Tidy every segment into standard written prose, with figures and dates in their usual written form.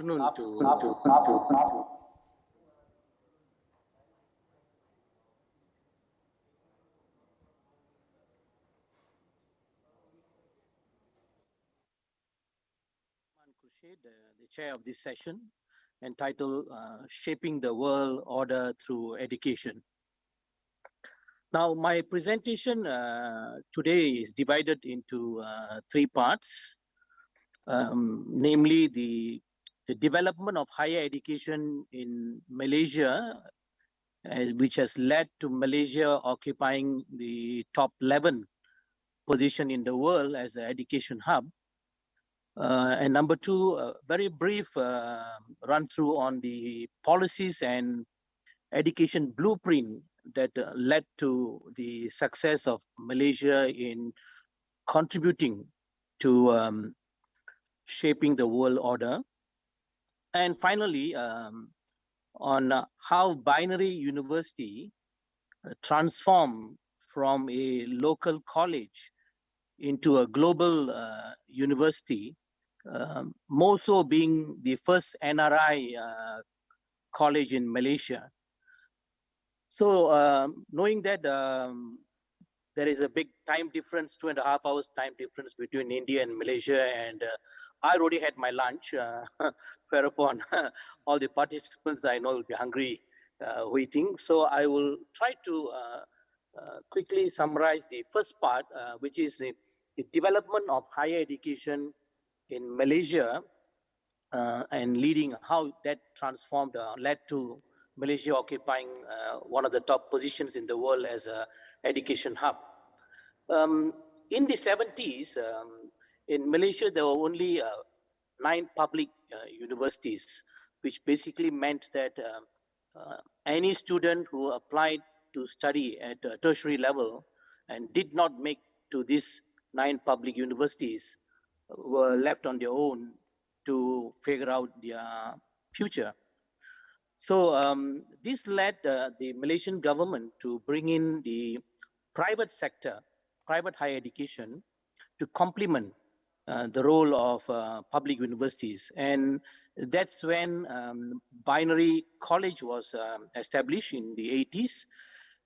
afternoon to the chair of this session, entitled Shaping the World Order Through Education. Now, my presentation today is divided into three parts, namely the development of higher education in Malaysia, which has led to Malaysia occupying the top 11 position in the world as an education hub. And number two, a very brief run through on the policies and education blueprint that led to the success of Malaysia in contributing to shaping the world order. And finally, on how binary university transformed from a local college into a global university, more so being the first NRI college in Malaysia. So knowing that there is a big time difference, 2.5 hours time difference between India and Malaysia, and I already had my lunch, whereupon all the participants I know will be hungry waiting. So I will try to quickly summarize the first part, which is the development of higher education in Malaysia and leading how that transformed, led to Malaysia occupying one of the top positions in the world as an education hub. In the 70s, in Malaysia, there were only 9 public universities, which basically meant that any student who applied to study at a tertiary level and did not make to these 9 public universities were left on their own to figure out their future. So this led the Malaysian government to bring in the private sector, private higher education, to complement the role of public universities. And that's when binary college was established in the 80s.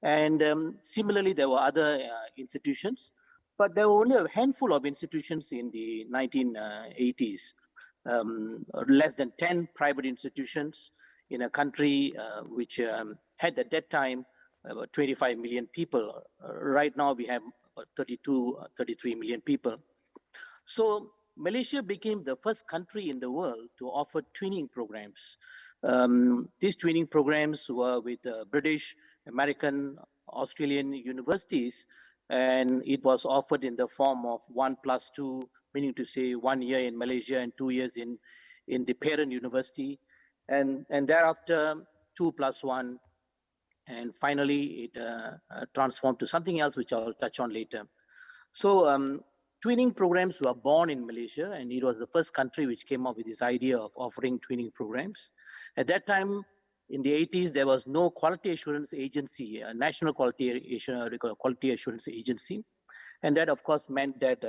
And similarly, there were other institutions, but there were only a handful of institutions in the 1980s, less than 10 private institutions in a country which had at that time about 25 million people. Right now we have 32, 33 million people. So Malaysia became the first country in the world to offer twinning programs. These twinning programs were with British, American, Australian universities, and it was offered in the form of 1+2, meaning to say 1 year in Malaysia and 2 years in the parent university, and thereafter 2+1, and finally it transformed to something else which I'll touch on later. So twinning programs were born in Malaysia, and it was the first country which came up with this idea of offering twinning programs. At that time, in the 80s, there was no quality assurance agency, a national quality assurance agency. And that, of course, meant that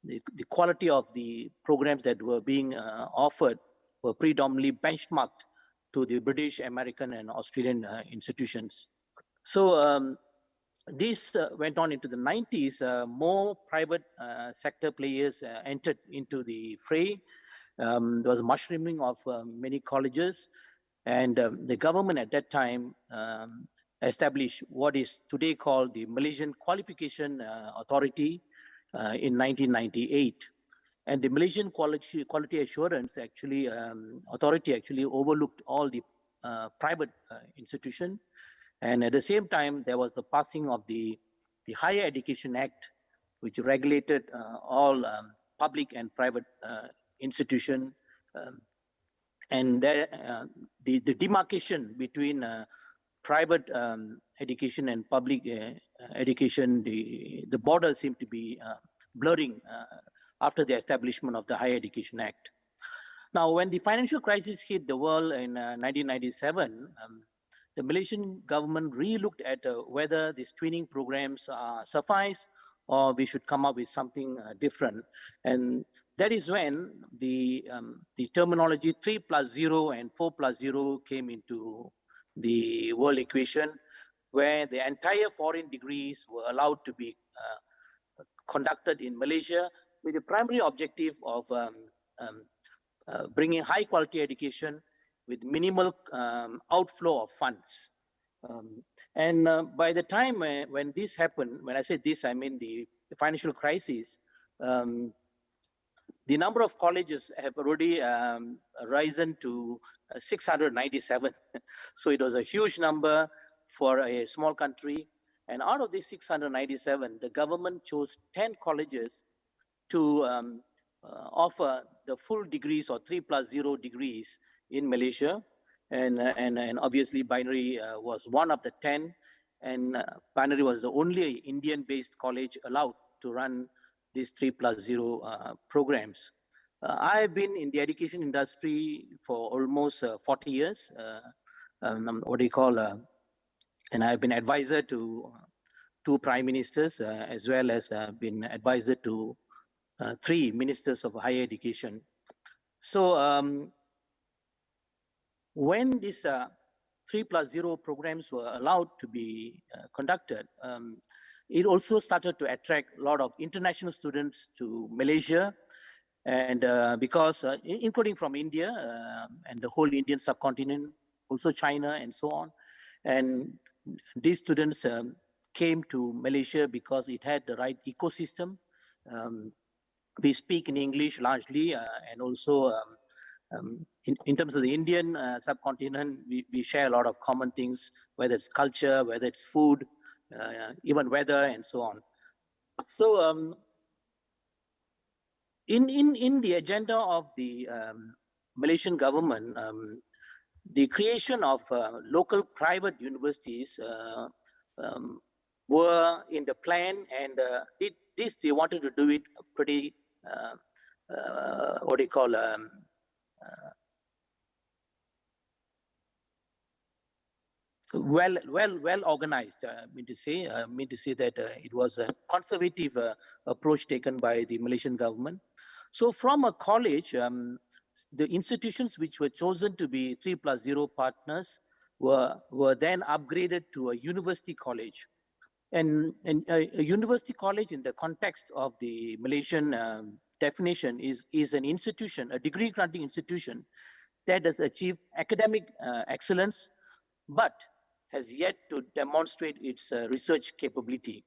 the quality of the programs that were being offered were predominantly benchmarked to the British, American, and Australian institutions. So this went on into the 90s. More private sector players entered into the fray. There was mushrooming of many colleges, and the government at that time established what is today called the Malaysian Qualification Authority in 1998. And the Malaysian Quality Assurance Authority actually overlooked all the private institutions. And at the same time, there was the passing of the Higher Education Act, which regulated all public and private institutions. And the demarcation between private education and public education, the border seemed to be blurring after the establishment of the Higher Education Act. Now, when the financial crisis hit the world in 1997, the Malaysian government re-looked at whether these twinning programs suffice or we should come up with something different. And that is when the terminology 3+0 and 4+0 came into the world equation, where the entire foreign degrees were allowed to be conducted in Malaysia with the primary objective of bringing high quality education with minimal outflow of funds. By the time when this happened, when I say this, I mean the financial crisis, the number of colleges have already risen to 697. So it was a huge number for a small country. And out of these 697, the government chose 10 colleges to offer the full degrees or 3+0 degrees in Malaysia. And obviously Binary was one of the 10. And Binary was the only Indian-based college allowed to run these 3+0 programs. I've been in the education industry for almost 40 years. And I've been advisor to 2 prime ministers, as well as been advisor to 3 ministers of higher education. So when these 3+0 programs were allowed to be conducted, it also started to attract a lot of international students to Malaysia, and because including from India and the whole Indian subcontinent, also China and so on. And these students came to Malaysia because it had the right ecosystem. We speak in English largely, and also in terms of the Indian subcontinent, we share a lot of common things, whether it's culture, whether it's food, even weather, and so on. So in the agenda of the Malaysian government, the creation of local private universities were in the plan, and they wanted to do it pretty what do you call well organized. I mean to say that it was a conservative approach taken by the Malaysian government. So from a college, the institutions which were chosen to be 3+0 partners were then upgraded to a university college. And a university college, in the context of the Malaysian definition, is an institution, a degree granting institution that has achieved academic excellence, but has yet to demonstrate its research capability.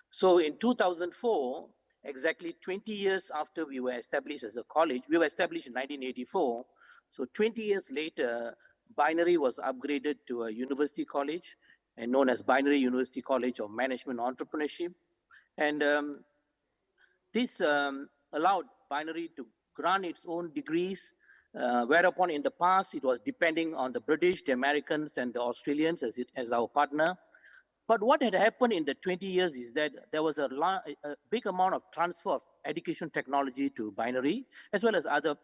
So in 2004, exactly 20 years after we were established as a college, we were established in 1984. So 20 years later, Binary was upgraded to a university college, and known as Binary University College of Management and Entrepreneurship. And this allowed Binary to grant its own degrees, whereupon in the past it was depending on the British, the Americans, and the Australians as our partner. But what had happened in the 20 years is that there was a big amount of transfer of education technology to Binary, as well as other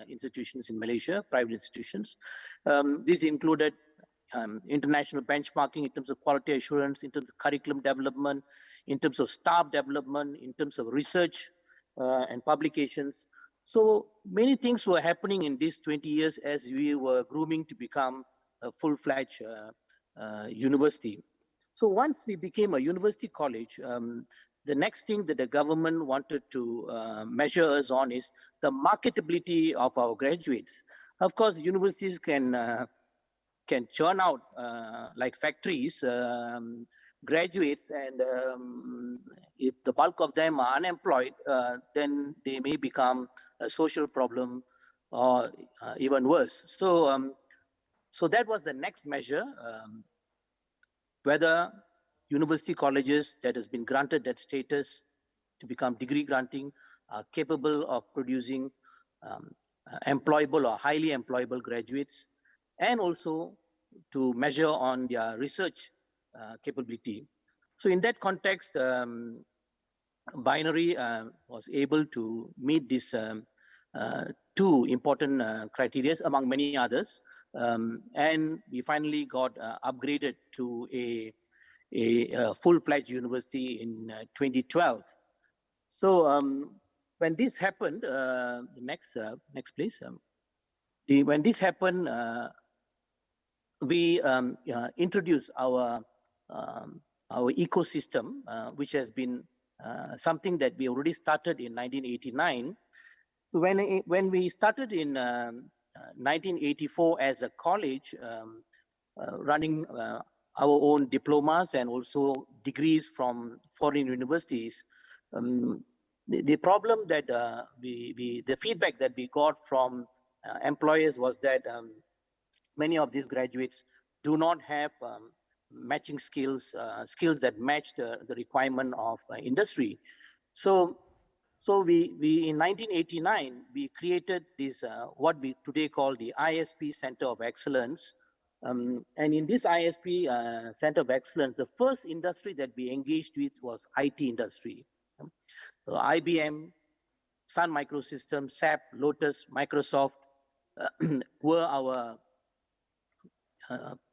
institutions in Malaysia, private institutions. These included international benchmarking in terms of quality assurance, in terms of curriculum development, in terms of staff development, in terms of research and publications. So many things were happening in these 20 years as we were grooming to become a full-fledged university. So once we became a university college, the next thing that the government wanted to measure us on is the marketability of our graduates. Of course, universities can churn out like factories graduates, and if the bulk of them are unemployed, then they may become a social problem or even worse. So so that was the next measure, whether university colleges that has been granted that status to become degree granting are capable of producing employable or highly employable graduates, and also to measure on their research capability. So in that context, Binary was able to meet these 2 important criteria among many others, and we finally got upgraded to a full-fledged university in 2012. So when this happened, next please. When this happened, we introduced our ecosystem, which has been something that we already started in 1989. So when we started in 1984 as a college, running our own diplomas and also degrees from foreign universities, the problem that the feedback that we got from employers was that many of these graduates do not have matching skills, skills that match the requirement of industry. So we in 1989, we created this, what we today call the ISP Center of Excellence. And in this ISP Center of Excellence, the first industry that we engaged with was IT industry. So IBM, Sun Microsystems, SAP, Lotus, Microsoft were our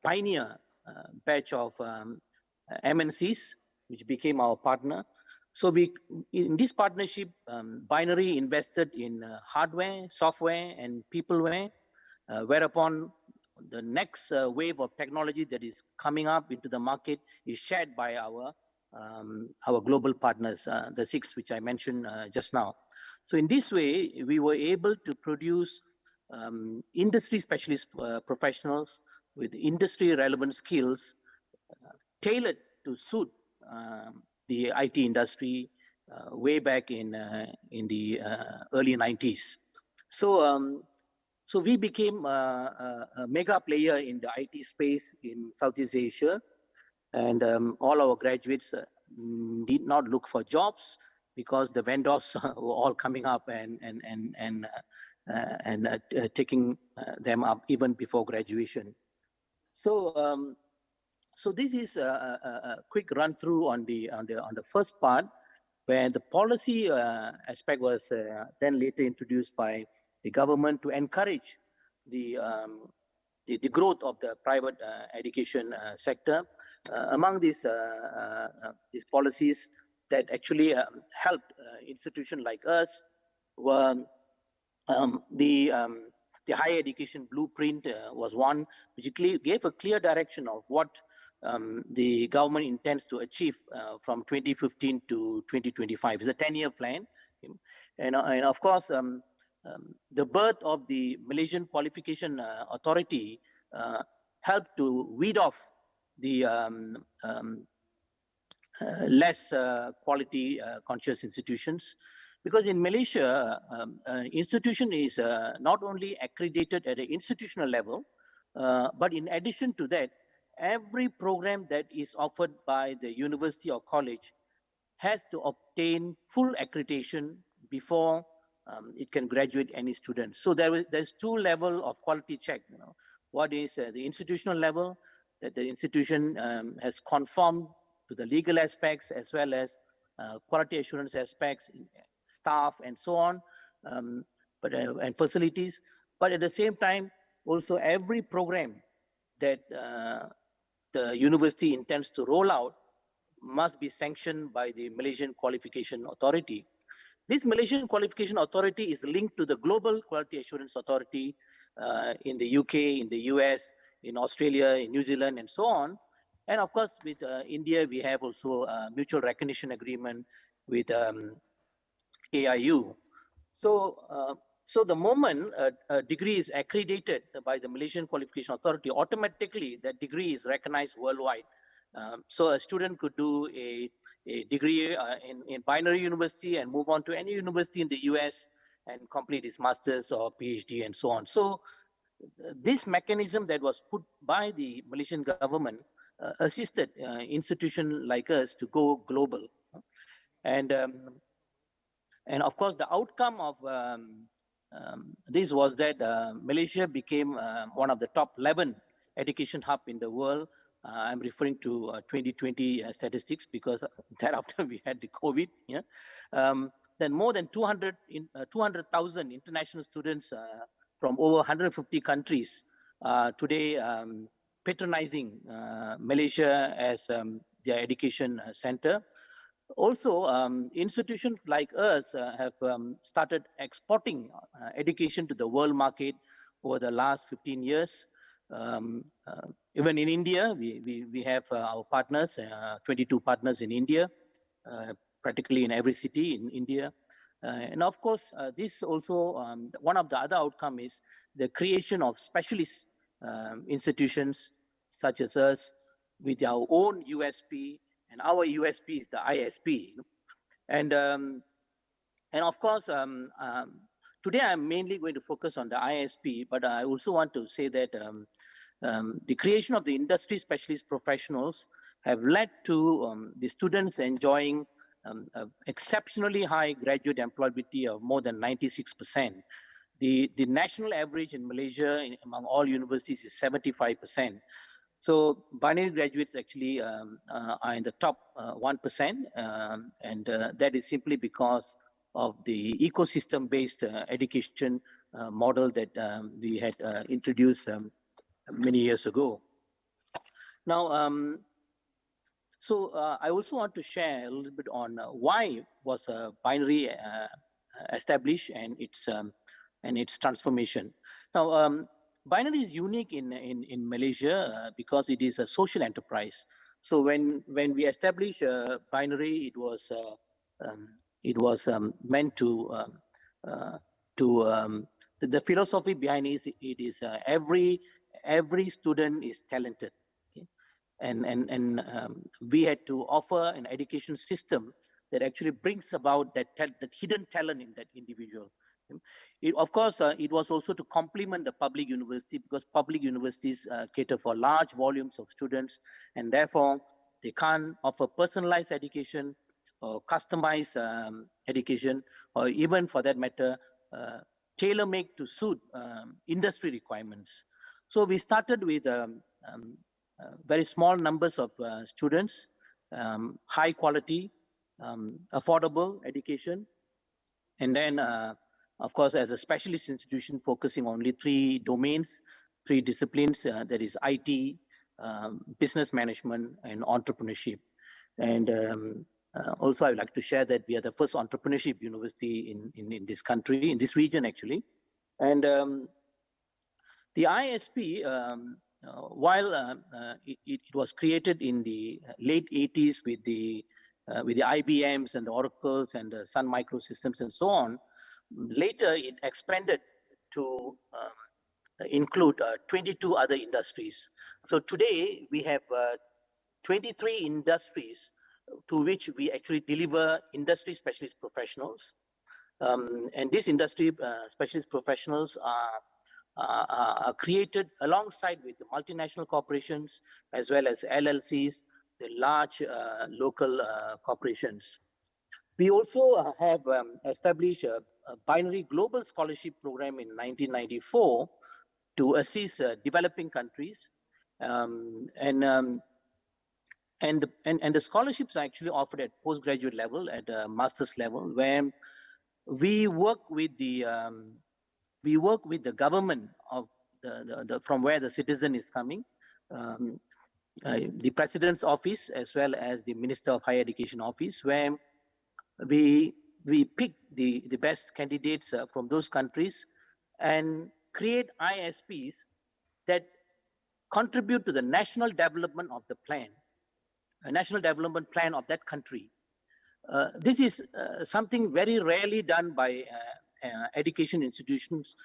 pioneer batch of MNCs, which became our partner. So we, in this partnership, Binary invested in hardware, software, and peopleware, whereupon the next wave of technology that is coming up into the market is shared by our global partners, the 6 which I mentioned just now. So in this way, we were able to produce industry specialist professionals with industry relevant skills tailored to suit the IT industry way back in the early 90s. So so we became a mega player in the IT space in Southeast Asia, and all our graduates did not look for jobs because the vendors were all coming up and taking them up even before graduation. So so this is a quick run through on the first part, where the policy aspect was then later introduced by the government to encourage the growth of the private education sector. Among these policies that actually helped institutions like us were the higher education blueprint was one, which gave a clear direction of what the government intends to achieve from 2015 to 2025. It's a 10-year plan. And of course, the birth of the Malaysian Qualification Authority helped to weed off the less quality conscious institutions. Because in Malaysia, institution is not only accredited at an institutional level, but in addition to that, every program that is offered by the university or college has to obtain full accreditation before it can graduate any student. So there's 2 levels of quality check. You know, what is the institutional level, that the institution has conformed to the legal aspects as well as quality assurance aspects, staff and so on, and facilities. But at the same time, also every program that the university intends to roll out must be sanctioned by the Malaysian Qualification Authority. This Malaysian Qualification Authority is linked to the Global Quality Assurance Authority in the UK, in the US, in Australia, in New Zealand, and so on. And of course, with India, we have also a mutual recognition agreement with AIU. So the moment a degree is accredited by the Malaysian Qualification Authority, automatically that degree is recognized worldwide. So a student could do a degree in Binary University and move on to any university in the US and complete his master's or PhD and so on. So this mechanism that was put by the Malaysian government assisted institutions like us to go global. And of course, the outcome of this was that Malaysia became one of the top 11 education hub in the world. I'm referring to 2020 statistics because thereafter we had the COVID. Yeah, then more than 200,000 international students from over 150 countries today patronizing Malaysia as their education center. Also, institutions like us have started exporting education to the world market over the last 15 years. Even in India, we have our partners, 22 partners in India, practically in every city in India. And of course, this also, one of the other outcome is the creation of specialist institutions such as us with our own USP, and our USP is the ISP. And of course, today I'm mainly going to focus on the ISP, but I also want to say that the creation of the industry specialist professionals have led to the students enjoying exceptionally high graduate employability of more than 96%. The national average in Malaysia among all universities is 75%. So binary graduates actually are in the top 1%, and that is simply because of the ecosystem-based education model that we had introduced many years ago. Now, I also want to share a little bit on why was binary established and its transformation. Now, binary is unique in Malaysia because it is a social enterprise. So when we established binary, it was meant to the philosophy behind it is every student is talented, okay? And we had to offer an education system that actually brings about that hidden talent in that individual. Of course, it was also to complement the public university, because public universities cater for large volumes of students, and therefore they can't offer personalized education or customized education, or even for that matter, tailor-made to suit industry requirements. So we started with very small numbers of students, high quality, affordable education, and then of course, as a specialist institution focusing on only 3 domains, 3 disciplines, that is IT, business management, and entrepreneurship. And also, I would like to share that we are the first entrepreneurship university in this country, in this region actually. And the ISP, while it was created in the late 80s with the IBMs and the Oracles and the Sun Microsystems and so on, later it expanded to include 22 other industries. So today we have 23 industries to which we actually deliver industry specialist professionals. And these industry specialist professionals are created alongside with the multinational corporations as well as LLCs, the large local corporations. We also have established a binary global scholarship program in 1994 to assist developing countries, and the scholarships are actually offered at postgraduate level, at master's level, where we work with the government of from where the citizen is coming, the President's office as well as the Minister of Higher Education office, where we pick the best candidates from those countries and create ISPs that contribute to the national development of the plan, a national development plan of that country. This is something very rarely done by education institutions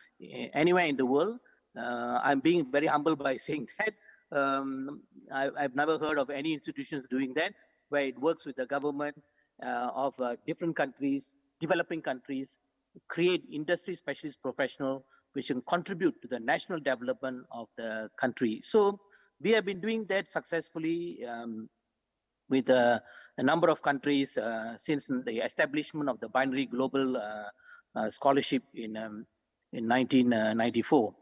anywhere in the world. I'm being very humble by saying that. I've never heard of any institutions doing that, where it works with the government of different countries, developing countries, create industry specialist professional which can contribute to the national development of the country. So we have been doing that successfully with a number of countries since the establishment of the binary global scholarship in 1994.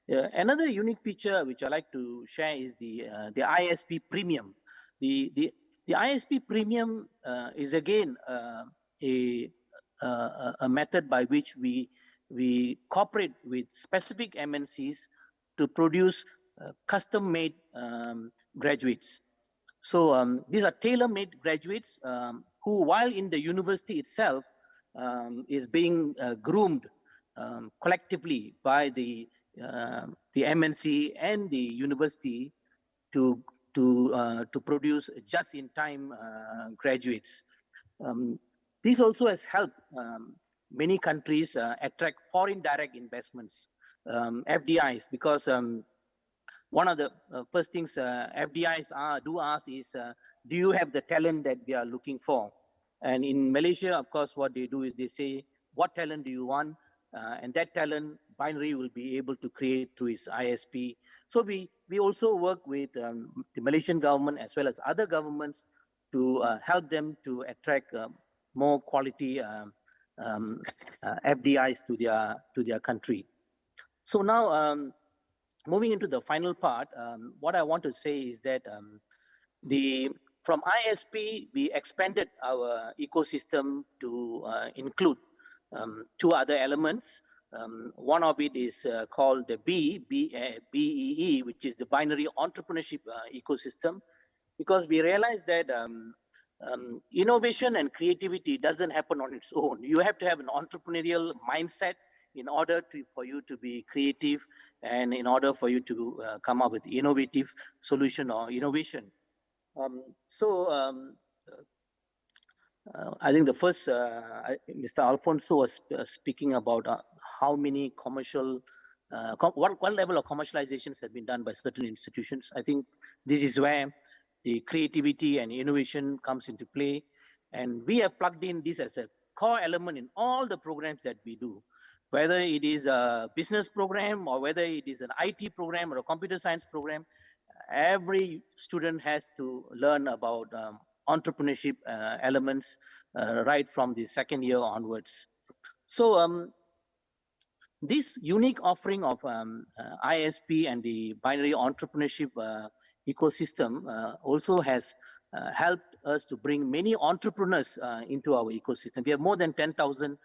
Another unique feature which I like to share is the ISP Premium. The ISP Premium is again a method by which we cooperate with specific MNCs to produce custom-made graduates. So these are tailor-made graduates who, while in the university itself, is being groomed collectively by the MNC and the university to produce just-in-time graduates. This also has helped many countries attract foreign direct investments, FDIs, because one of the first things FDIs do ask is, do you have the talent that we are looking for? And in Malaysia, of course, what they do is they say, what talent do you want? And that talent Binary will be able to create through its ISP. So we also work with the Malaysian government as well as other governments to help them to attract more quality FDIs to their country. So now, moving into the final part, what I want to say is that from ISP, we expanded our ecosystem to include two other elements. One of it is called the BEE, which is the Binary Entrepreneurship Ecosystem, because we realized that innovation and creativity doesn't happen on its own. You have to have an entrepreneurial mindset in order for you to be creative and in order for you to come up with innovative solution or innovation. I think the first, Mr. Alfonso was speaking about how many commercial, what level of commercializations have been done by certain institutions. I think this is where the creativity and innovation comes into play. And we have plugged in this as a core element in all the programs that we do, whether it is a business program or whether it is an IT program or a computer science program. Every student has to learn about entrepreneurship elements right from the second year onwards. So this unique offering of ISP and the binary entrepreneurship ecosystem also has helped us to bring many entrepreneurs into our ecosystem. We have more than 10,000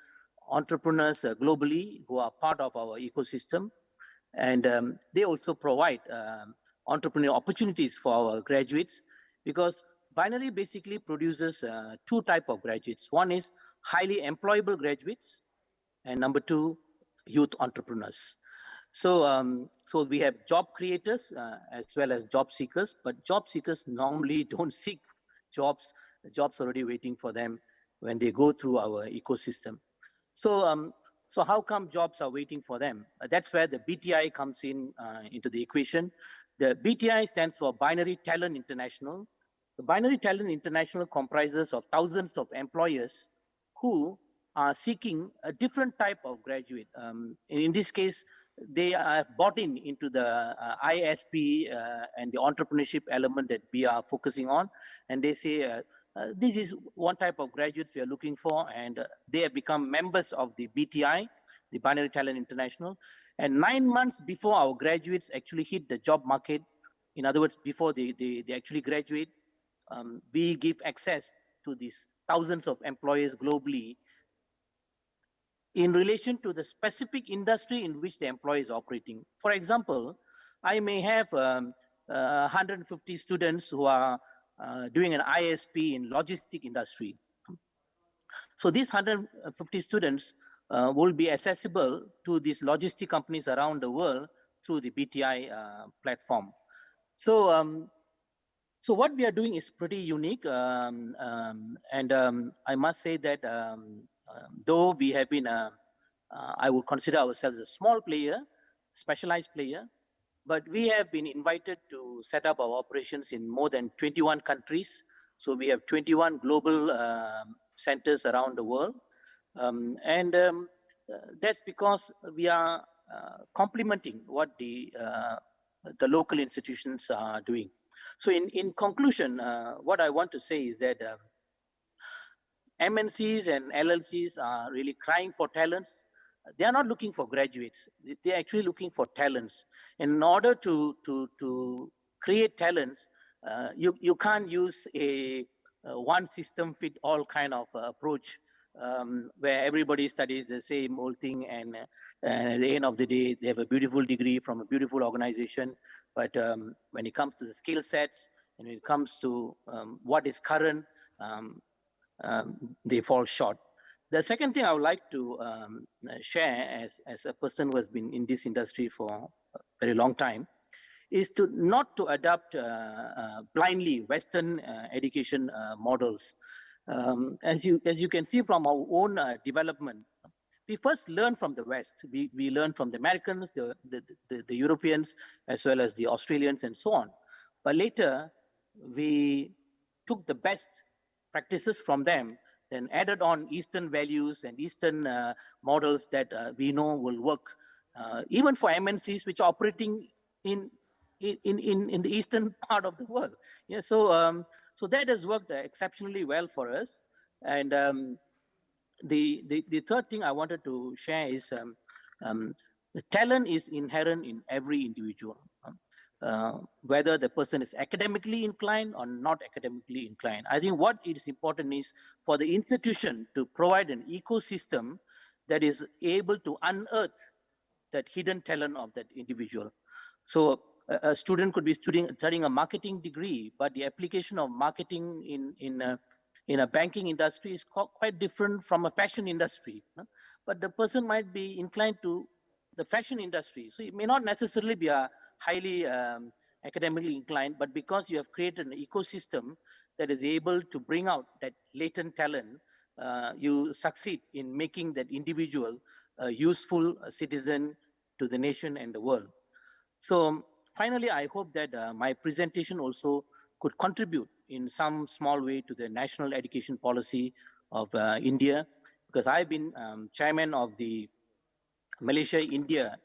entrepreneurs globally who are part of our ecosystem, and they also provide entrepreneurial opportunities for our graduates, because binary basically produces two types of graduates. One is highly employable graduates, and number two, youth entrepreneurs. So so we have job creators as well as job seekers, but job seekers normally don't seek jobs. The jobs are already waiting for them when they go through our ecosystem. So how come jobs are waiting for them? That's where the BTI comes in into the equation. The BTI stands for Binary Talent International. The Binary Talent International comprises of thousands of employers who are seeking a different type of graduate. In this case, they have bought into the ISP and the entrepreneurship element that we are focusing on. And they say, this is one type of graduates we are looking for. And they have become members of the BTI, the Binary Talent International. And 9 months before our graduates actually hit the job market, in other words, before they actually graduate, we give access to these thousands of employers globally in relation to the specific industry in which the employee is operating. For example, I may have 150 students who are doing an ISP in logistic industry. So these 150 students will be accessible to these logistic companies around the world through the BTI platform. So so what we are doing is pretty unique, and I must say that though we have been, I would consider ourselves a small player, specialized player, but we have been invited to set up our operations in more than 21 countries. So we have 21 global centers around the world, and that's because we are complementing what the local institutions are doing. So in conclusion, what I want to say is that MNCs and LLCs are really crying for talents. They are not looking for graduates. They're actually looking for talents. In order to create talents, you can't use a one system fit all kind of approach where everybody studies the same old thing, and at the end of the day, they have a beautiful degree from a beautiful organization. But when it comes to the skill sets, and when it comes to what is current, they fall short. The second thing I would like to share as a person who has been in this industry for a very long time is to not to adopt blindly Western education models. As you can see from our own development, we first learn from the West. We learn from the Americans, the Europeans, as well as the Australians and so on. But later, we took the best practices from them, then added on Eastern values and Eastern models that we know will work, even for MNCs which are operating in the eastern part of the world. Yeah, so that has worked exceptionally well for us. And the third thing I wanted to share is the talent is inherent in every individual, whether the person is academically inclined or not academically inclined. I think what is important is for the institution to provide an ecosystem that is able to unearth that hidden talent of that individual. So a student could be studying a marketing degree, but the application of marketing in a banking industry is quite different from a fashion industry. But the person might be inclined to the fashion industry. So it may not necessarily be a highly academically inclined, but because you have created an ecosystem that is able to bring out that latent talent, you succeed in making that individual a useful citizen to the nation and the world. So finally, I hope that my presentation also could contribute in some small way to the national education policy of India, because I've been chairman of the Malaysia-India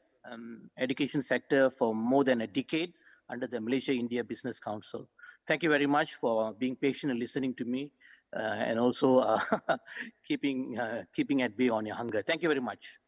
education sector for more than a decade under the Malaysia-India Business Council. Thank you very much for being patient and listening to me, and also keeping at bay on your hunger. Thank you very much.